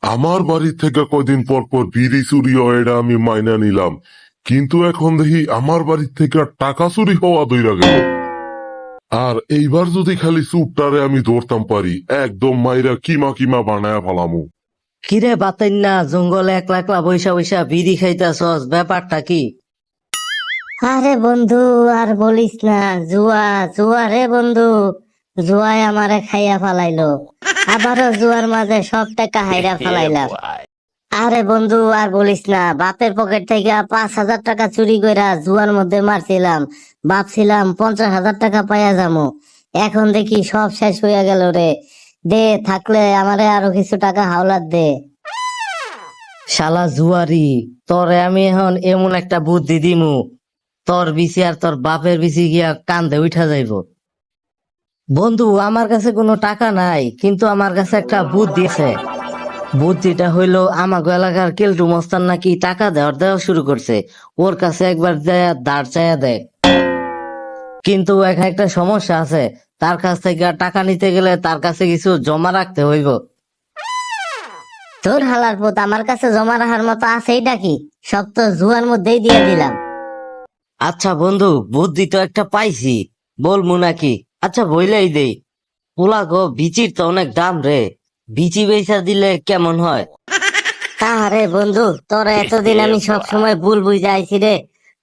আমার বাড়ি থেকে কয়দিন পর পর বিড়ি চুরি হয় এটা আমি মাইনা নিলাম, কিন্তু এখন দেখি আমার বাড়ি থেকে টাকা চুরি হওয়া দইরা গেল। আর এইবার যদি খালি চুপটারে আমি ধরতাম পারি, একদম মাইরা কিমা কিমা বানায়া ফেলামু। কিরে বাতেন না জঙ্গলে একলা একলা বৈশা বৈশা বিড়ি খাইতাছস, ব্যাপারটা কি? আরে বন্ধু আর বলিস না, জুয়া জুয়া রে বন্ধু, জুয়ায় আমারে খাইয়া ফালাইলো। আবারও জুয়ার মাঝে সব টাকা হাইরা ফালাইলাম। আরে বন্ধু আর বলিস না, বাপের পকেট থেকে 5,000 টাকা চুরি কইরা জুয়ার মধ্যে মারছিলাম। ভাবছিলাম 50,000 টাকা পাইয়া যামু, এখন দেখি সব শেষ হইয়া গেল রে। দে থাকলে আমারে আরো কিছু টাকা হাওলাত দে। শালা জুয়ারি, তোরে আমি এখন এমন একটা বুদ্ধি দিমু, তোর বিচি আর তোর বাপের বিচি গিয়া কান্দে উঠা যাইব। বন্ধু, আমার কাছে কোনো টাকা নাই, কিন্তু আমার কাছে একটা বুদ্ধি আছে। বুদ্ধিটা হইলো, আমাগো এলাকার কেলটু মস্তান নাকি টাকা দেওয়া শুরু করছে। ওর কাছে একবার যায়া দাঁড় চাইয়া দেয়। কিন্তু এখানে একটা সমস্যা আছে, তার কাছ থেকে টাকা নিতে গেলে তার কাছে কিছু জমা রাখতে হইব। তোর হালার পুত, আমার কাছে জমা রাখার মতো আছেই নাকি? সব তো জুয়ার মধ্যেই দিয়ে দিলাম। আচ্ছা বন্ধু, বুদ্ধি তো একটা পাইছি, বলমু নাকি? আচ্ছা বইলেই দেই। পোলা গো, বিচির তো অনেক দাম রে, বিচি বেচা দিলে কেমন হয়? আরে বন্ধু, তোর এতদিন আমি সব সময় ভুল বুঝাইছি রে।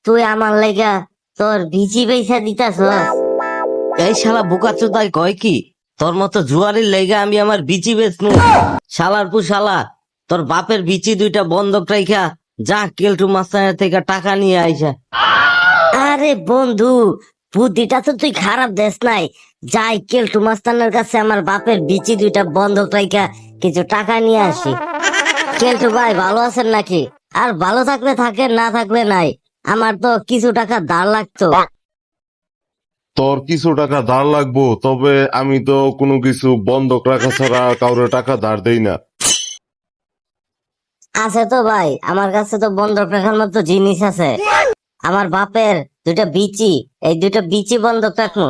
তুই আমার লেগা তোর ভিজি পয়সা দিতাস। এই শালা বোকা চোদাই কয় কি? তোর মতো জুয়ারির লেগা আমি আমার বিচি বেচমু? শালার পু শালা, তোর বাপের বিচি দুইটা বন্ধক রাইখা যা কেলটু মাস্টারের থেকে টাকা নিয়ে আইসা। আরে বন্ধু, বুদ্ধিটা তো তুই খারাপ দেস নাই। যাই কেলটু মাস্তানের কাছে আমার বাপের বিচি দুইটা বন্ধক রাইখা কিছু টাকা নিয়ে আসি। কেলটু ভাই ভালো আছেন নাকি? আর ভালো থাকলে থাকেন, না থাকলে নাই। আমার তো কিছু টাকা ধার লাগতো। তোর কিছু টাকা ধার লাগবো, তবে আমি তো কোনো কিছু বন্ধক রাখা ছাড়া কাউরে টাকা ধার দেই না। আছে তো ভাই, আমার কাছে তো বন্ধক রাখার মতো জিনিস আছে। আমার বাপের দুইটা বিচি, এই দুইটা বিচি বন্ধক রাখবো।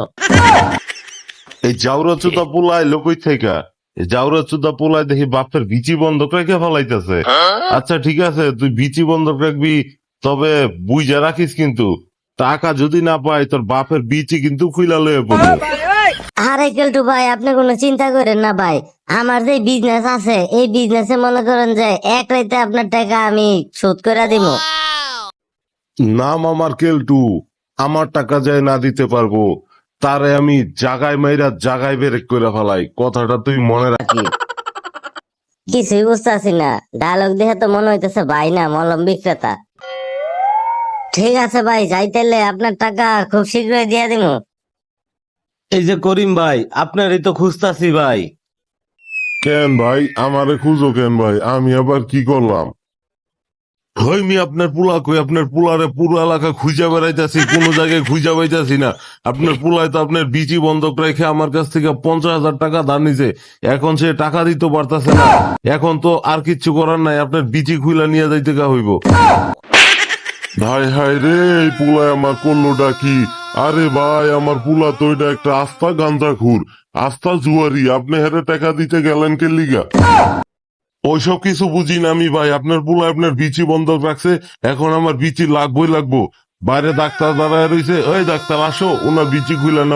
এই জাউরা চুদা পোলায় লোকই থেকে, এই জাউরা চুদা পোলায় দেখি বাপের বিচি বন্ধক রেখে ফেলাইতেছে। আচ্ছা ঠিক আছে, তুই বিচি বন্ধক রাখবি, তবে বুঝা রাখিস কিন্তু টাকা যদি না পাই তোর বাপের বিচি কিন্তু খুইলা লয়ে পড়বো। আরে কেলটু ভাই, আপনি কোনো চিন্তা করেন না ভাই। আমার যে বিজনেস আছে, এই বিজনেসে মনে করেন যে এক রাইতে আপনার টাকা আমি শোধ করে দিব। নাম আমার কেলটু, আমার টাকা যায় না দিতে পারবো, তারে আমি জাগায় মাইরা জাগায় বেরেক করে ফেলাই, কথাটা তুই মনে রাখি। কিছুই বুঝতেছি না, ডায়লগ দেখে তো মনে হইতেছে ভাই না মলম বিক্রেতা। ঠিক আছে ভাই, যাইতেলে আপনার টাকা খুব শীঘ্রই দিয়ে দিব। এই যে করিম ভাই, আপনারই তো খুঁজতাছি ভাই। কেন ভাই, আমারে খুঁজো কেন ভাই? আমি আবার কি করলাম? হইমি আপনার পুলা কই? আপনার পুলারে পুরো এলাকা খুঁজা বেড়াইতেছি, কোনো জায়গায় খুঁজা পাইতাছি না। আপনার পুলায় তো আপনার বিচি বন্ধক রেখে আমার কাছ থেকে 50,000 টাকা ধার নিছে, এখন সে টাকা দিতে পারতাছে না। এখন তো আর কিচ্ছু করার নাই, আপনার বিচি খুইলা নিয়ে যাইতে গা হইব। ভাই হাই রে, এই পুলায় আমার করলোটা কি? আরে ভাই, আমার পুলা তো এটা একটা আস্থা গাঁজাখুর, আস্থা জুয়ারি। আপনি হেরে টাকা দিতে গেলেন কে লিগা? ওইসব কিছু বুঝি না আমি ভাই। আপনার পুলা আপনার বিচি বন্ধক রাখছে, এখন আমার বিচি লাগবই লাগবো। বাইরে ডাক্তার দাঁড়ায় রয়েছে, ওই ডাক্তার আসো, ওনার বিচি খুলে নাও।